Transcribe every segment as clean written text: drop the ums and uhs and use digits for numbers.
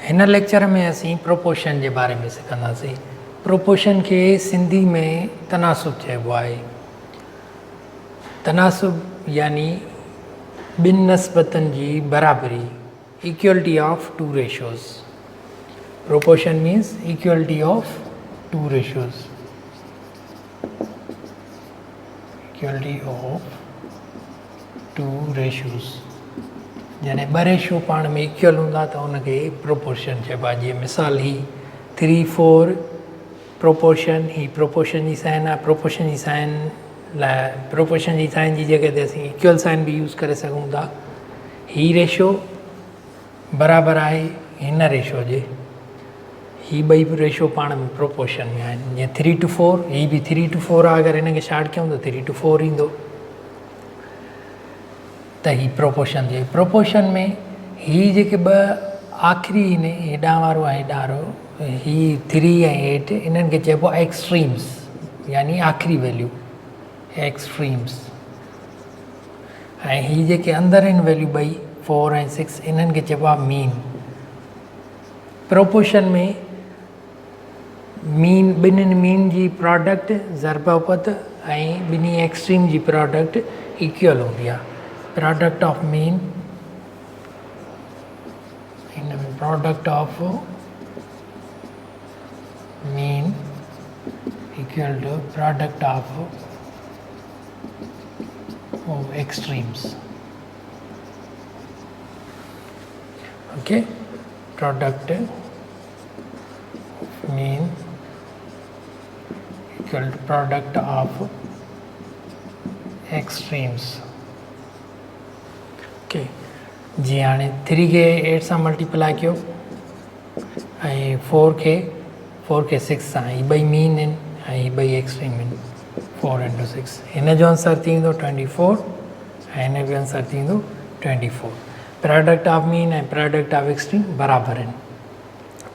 हिन लेक्चर में असीं प्रोपोर्शन जे बारे में सिखंदासीं। प्रोपोर्शन खे सिंधी में तनासुब चइबो आहे। तनासुब यानी ॿिनि नस्बतनि जी बराबरी, equality of two ratios. Proportion means equality of two ratios, equality of two ratios. जॾहिं ॿ रेशियो पाण में इक्वल हूंदा त उनखे प्रोपोर्शन चइबो आहे। जीअं मिसाल ही 3:4 प्रोपोर्शन, ही प्रोपोर्शन जी साइन आहे। प्रोपोर्शन जी साइन लाइ प्रोपोर्शन जी साइन जी जॻह ते असीं इक्वल साइन बि यूज़ करे सघूं था। ही रेशियो बराबरि आहे हिन रेशियो जे। ही ॿई रेशियो पाण में प्रोपोर्शन में आहिनि। जीअं 3:4, ही बि 3:4 आहे। अगरि हिन खे शार्ट कयूं त 3:4 ईंदो। त ही प्रोपोर्शन जे प्रोपोर्शन में ही जेके ॿ आख़िरी आहिनि, हेॾां वारो ऐं हेॾां वारो, ही 3 ऐं 8, इन्हनि खे चइबो आहे एक्सट्रीम्स, यानी आख़िरी वैल्यू एक्सट्रीम्स। ऐं ही जेके अंदरि आहिनि वैल्यू ॿई 4 ऐं 6, इन्हनि खे चइबो आहे मीन। प्रोपोर्शन में मीन, ॿिन्हिनि मीन जी प्रोडक्ट ज़रबवत ऐं ॿिन्ही एक्सट्रीम जी प्रोडक्ट इक्वल हूंदी आहे। प्रोडक्ट ऑफ मीन, हिन में product of mean equal to product of extremes. Okay, product mean equal to product of extremes. Okay, जी हाणे 3 खे 8 सां मल्टीप्लाई कयो ऐं 4 खे 6 सां। ही ॿई मीन आहिनि ऐं ही ॿई एक्सट्रीम आहिनि। 4 × 6, हिन जो आंसर थींदो 24 ऐं हिन जो आंसर थींदो 24। प्रोडक्ट ऑफ मीन ऐं प्रोडक्ट ऑफ एक्सट्रीम बराबरि आहिनि।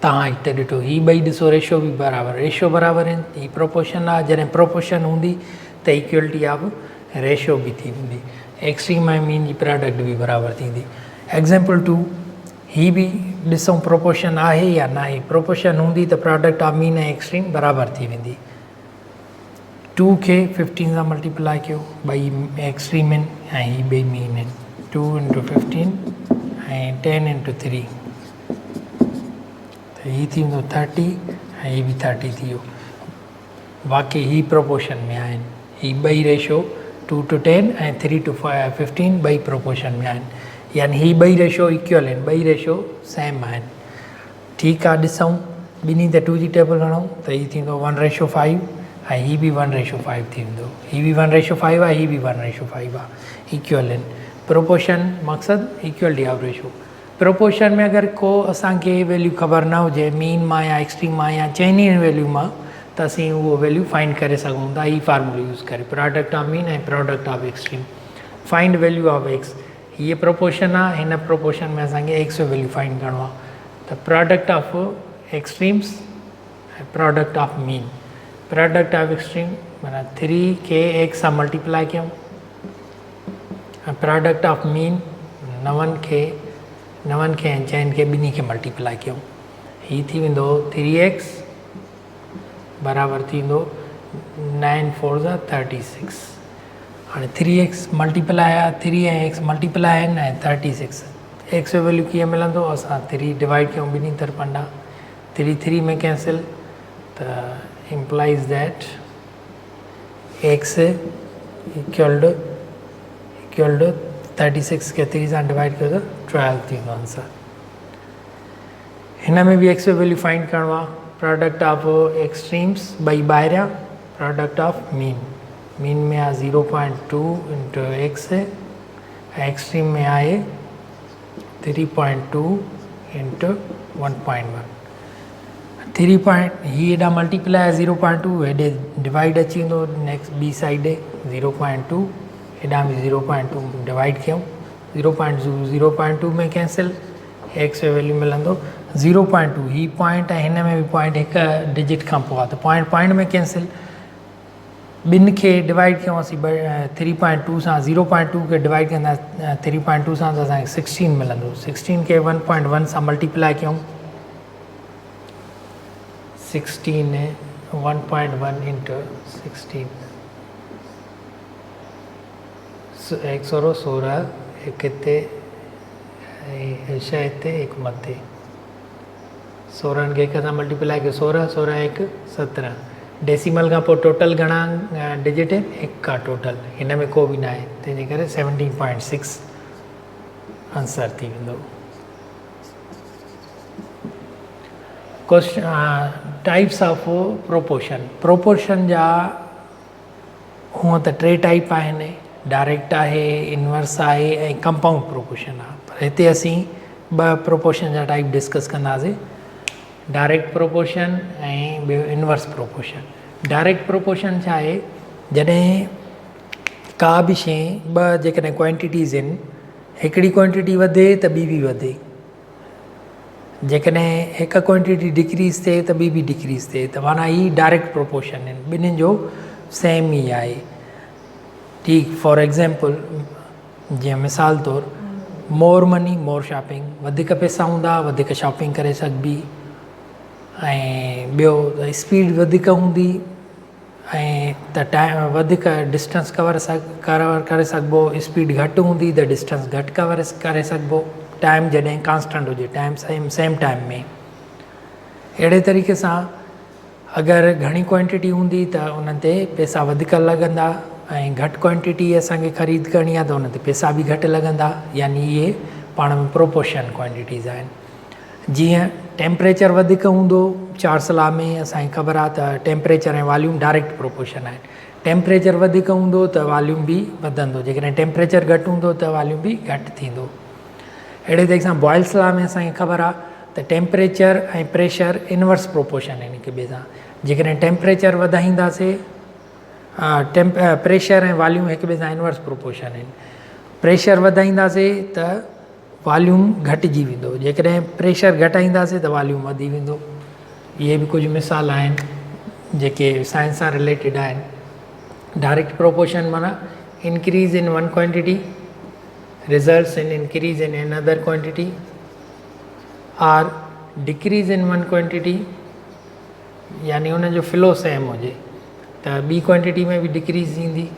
तव्हां हिते ॾिठो, ही ॿई ॾिसो रेशियो बि बराबरि, रेशियो बराबरि आहिनि। ही प्रोपोर्शन आहे। जॾहिं प्रोपोर्शन हूंदी त इक्वलिटी ऑफ रेशियो बि थी हूंदी। एक्सट्रीम ऐं मीन जी प्रोडक्ट बि बराबरि थींदी। एग्ज़ाम्पल 2, ही बि ॾिसूं प्रोपोर्शन आहे या न आहे। प्रोपोर्शन हूंदी त प्रोडक्ट ऑफ मीन ऐं एक्सट्रीम बराबरि थी वेंदी। 2 खे 15 सां मल्टीप्लाई कयो, ॿई एक्सट्रीम आहिनि ऐं ही ॿई मीन आहिनि। 2 × 15 ऐं 10 × 3, त ही थींदो 30 ऐं ही बि 30 थी वियो। बाक़ी ही प्रोपोर्शन में आहिनि। ही ॿई रेशियो 2:10 ऐं 3:15 ॿई प्रोपोर्शन में आहिनि, यानी ही ॿई रेशियो इक्वल आहिनि, ॿई रेशियो सेम आहिनि। ठीकु आहे, ॾिसूं ॿिन्ही ते 2 जी टेबल हणूं त ही थींदो 1:5 ऐं ही बि 1:5 थी वेंदो। ही बि 1:5 आहे, ही बि 1:5 आहे, इक्वल आहिनि। प्रोपोर्शन मक़सदु इक्वलिटी ऑफ रेशियो। प्रोपोर्शन में अगरि को असांखे वैल्यू ख़बर न हुजे, मीन मां या एक्सट्रीम मां या चइनी वैल्यू मां, त असीं उहो वैल्यू फाइंड करे सघूं था। ही फार्मूलो यूज़ करे, प्रोडक्ट ऑफ मीन ऐं product of extreme. Find value of x, हीअ प्रोपोर्शन आहे। हिन प्रोपोर्शन में असांखे एक्स जो वैल्यू फाइंड करिणो आहे। त प्रोडक्ट ऑफ एक्सट्रीम्स ऐं product of mean. Product of extreme माना 3 खे 1 सां मल्टीप्लाई कयूं ऐं प्रोडक्ट ऑफ मीन 9 खे ऐं 4 खे ॿिन्ही खे मल्टीप्लाई कयूं। ही थी वेंदो 3x बराबरि थींदो 9 × 4 = 36। हाणे 3x मल्टीप्लाई आहे, 3 ऐं x मल्टीप्लाई आहिनि ऐं 36। x जो वैल्यू कीअं मिलंदो, असां 3 डिवाइड कयूं ॿिन्ही तरफ़ां ॾांहुं, 3 में कैंसिल, त implies that x equal to 36 खे 3 सां डिवाइड कयो त 12 थींदो आंसर। हिन में बि x जो वैल्यू फाइंड करिणो आहे। प्रोडक्ट ऑफ एक्सट्रीम्स ॿई ॿाहिरियां, प्रोडक्ट ऑफ मीन, मीन में आहे 0.2 × x ऐं एक्सट्रीम में आहे 3.2 × 1.1। 3 ही हेॾा मल्टीप्लाई आहे 0.2, हेॾे डिवाइड अची वेंदो नेक्स्ट ॿी साइड ॾे 0.2, हेॾां बि 0.2 डिवाइड कयूं, 0.2 में कैंसिल, एक्स जो वैल्यू मिलंदो 0.2। ही पॉइंट ऐं हिन में बि पॉइंट हिकु डिजिट खां पोइ आहे, त पॉइंट में कैंसिल। ॿिनि खे डिवाइड कयूं असीं 3.2 सां, 0.2 खे डिवाइड कंदा 3.2 सां त असांखे 16 मिलंदो। 16 खे 1.1 सां मल्टीप्लाई कयूं 16 है 1.1 इंटू 16 116 एक हिते छह हिते एक मथे 16 खे 1 सां मल्टीप्लाई कयो 16 16 1 17 डेसिमल खां पोइ टोटल घणा डिजिट आहिनि 1 आहे टोटल हिन में को बि न आहे तंहिंजे करे 17.6 आंसर थी वेंदो। क्वेश्चन टाइप्स ऑफ प्रोपोर्शन जा हूअं त 3 टाइप आहिनि डायरेक्ट आहे इनवर्स आहे ऐं कंपाउंड प्रोपोर्शन आहे पर हिते असीं 2 प्रोपोर्शन जा टाइप डिस्कस कंदासीं डायरेक्ट प्रोपोर्शन ऐं ॿियो इनवर्स प्रोपोर्शन। डायरेक्ट प्रोपोर्शन छा आहे जॾहिं का बि शइ 2 जेकॾहिं क्वांटिटीज़ आहिनि हिकिड़ी क्वांटिटी वधे त ॿी बि वधे जेकॾहिं हिकु क्वांटिटी डिक्रीज़ थिए त ॿी बि डिक्रीज़ थिए त माना ही डायरेक्ट प्रोपोर्शन आहिनि ॿिन्हिनि जो सेम ई आहे। ठीकु फॉर एग्ज़ाम्पल जीअं मिसाल तौरु मोर मनी मोर शॉपिंग वधीक पैसा हूंदा वधीक शॉपिंग करे सघिबी ऐं ॿियो स्पीड वधीक हूंदी ऐं त टाइम वधीक डिस्टेंस कवर करे सघिबो स्पीड घटि हूंदी त डिस्टेंस घटि कवर करे सघिबो टाइम जॾहिं कांस्टेंट हुजे टाइम सेम टाइम में। अहिड़े तरीक़े सां अगरि घणी क्वांटिटी हूंदी त उन ते पैसा वधीक लॻंदा ऐं घटि क्वांटिटी असांखे ख़रीद करणी आहे त उन ते पैसा बि घटि लॻंदा यानी इहे पाण में प्रोपोर्शन क्वांटिटीज़ आहिनि। जीअं टेम्परेचर वधीक हूंदो 4 सलाह में असांखे ख़बर आहे त टेम्परेचर ऐं वॉल्यूम डायरेक्ट प्रोपोर्शन आहिनि टेम्परेचर वधीक हूंदो त वॉल्यूम बि वधंदो जेकॾहिं टेम्परेचर घटि हूंदो त वॉल्यूम बि घटि थींदो। अहिड़े तरीक़े सां बॉइल्स लॉ में असांखे ख़बर आहे त टेम्परेचर ऐं प्रेशर इनवर्स प्रोपोर्शन आहिनि हिक ॿिए सां जेकॾहिं टेम्परेचर वधाईंदासीं प्रेशर ऐं वॉल्यूम हिक ॿिए सां इनवर्स प्रोपोर्शन आहिनि प्रेशर वधाईंदासीं त वॉल्यूम घटिजी वेंदो जेकॾहिं प्रेशर घटाईंदासीं त वॉल्यूम वधी वेंदो। इहे बि कुझु मिसाल आहिनि जेके साइंस सां रिलेटेड आहिनि। डायरेक्ट प्रोपोर्शन माना increase in one quantity results in increase in another quantity or decrease in one quantity यानी उन जो फ्लो सेम हुजे त ॿी क्वांटिटी में बि डिक्रीज़ ईंदी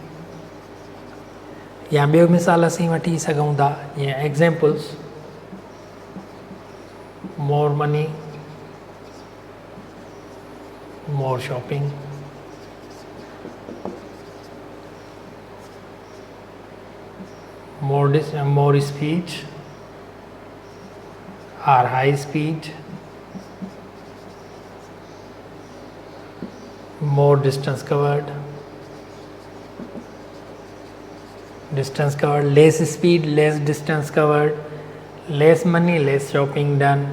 या ॿियो मिसाल असीं वठी सघूं था जीअं examples more money more shopping more speed or high speed more distance covered less speed less distance covered less money less shopping done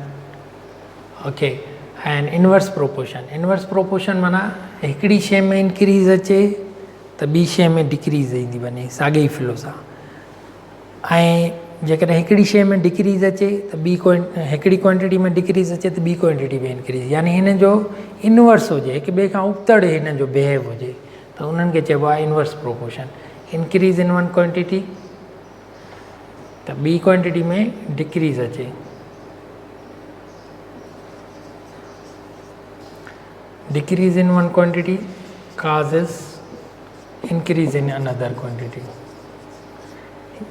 okay and inverse proportion माना हिकिड़ी शइ में इंक्रीज़ अचे त ॿी शइ में डिक्रीज़ ईंदी वञे साॻे ई फ्लो सां ऐं जेकॾहिं हिकिड़ी शइ में डिक्रीज़ अचे त हिकिड़ी क्वांटिटी में डिक्रीज़ अचे त ॿी क्वांटिटी में इंक्रीज़ यानी हिन जो इनवर्स हुजे हिक ॿिए खां उबतड़ हिन जो बिहेव हुजे त उन्हनि खे चइबो आहे inverse proportion increase in one quantity त ॿी क्वांटिटी में डिक्रीज़ अचे decrease in one quantity causes increase in another quantity।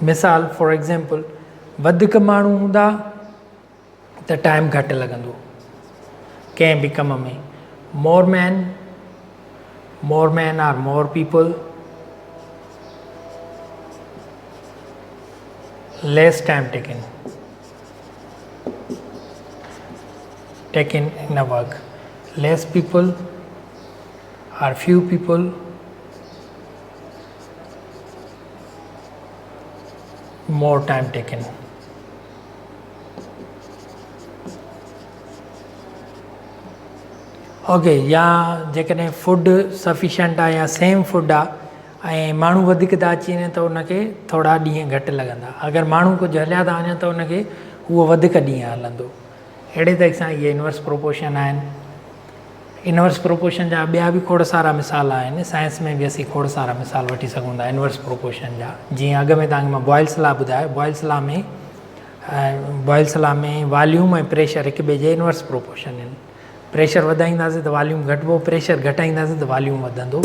मिसाल फॉर एग्ज़ाम्पल वधीक माण्हू हूंदा त टाइम घटि लॻंदो कंहिं बि कम में more man are more people less time taken in a work less people are few people more time taken okay या जेकॾहिं फूड सफिशेंट आहे या सेम फूड आहे ऐं माण्हू वधीक था अची वञनि त उनखे थोरा ॾींहं घटि लॻंदा अगरि माण्हू कुझु हलिया था वञनि त उनखे उहो वधीक ॾींहं हलंदो अहिड़े तरीक़े सां इहे इनवर्स प्रोपोर्शन आहिनि इनवर्स प्रोपोर्शन जा ॿिया बि खोड़ सारा मिसाल आहिनि साइंस में बि असीं खोड़ सारा मिसाल वठी सघूं था इनवर्स प्रोपोर्शन जा जीअं अॻ में तव्हांखे मां बॉइल्स लॉ ॿुधायो बॉइल्स लॉ में वॉल्यूम ऐं प्रेशर हिक ॿिए जे इनवर्स प्रोपोर्शन आहिनि प्रेशर वधाईंदासीं त वॉल्यूम घटिबो, प्रेशर घटाईंदासीं त वॉल्यूम वधंदो।